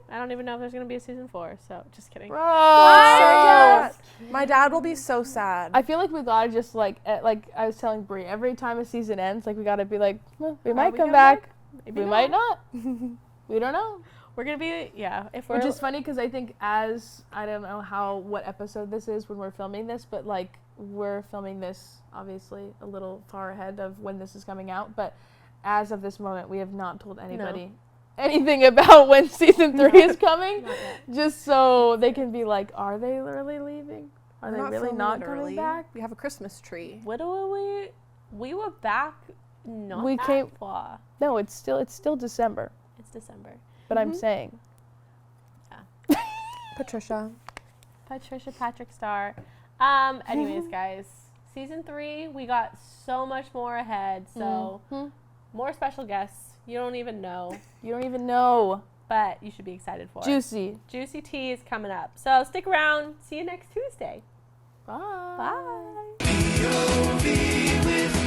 I don't even know if there's going to be a season 4, so just kidding. Bro. Sad. My dad will be so sad. I feel like we gotta just like I was telling Brie, every time a season ends, like we gotta be like, well, we might we come come back. Maybe We might not. We don't know. We're going to be, if we're... Which is funny because I think I don't know what episode this is when we're filming this, but like we're filming this obviously a little far ahead of when this is coming out. But as of this moment, we have not told anybody anything about when season 3 is coming, Not yet. just so they can be like, are they really leaving? Are We're they really filming not it coming early. back? We have a Christmas tree. What do we were back not We that came- far. No, it's still December. It's December. But I'm saying. Patricia. Patricia Patrick Star. Anyways, guys, season 3, we got so much more ahead. So more special guests. You don't even know, You don't even know. but you should be excited for it. Juicy. Juicy tea is coming up. So stick around. See you next Tuesday. Bye. Bye. POV with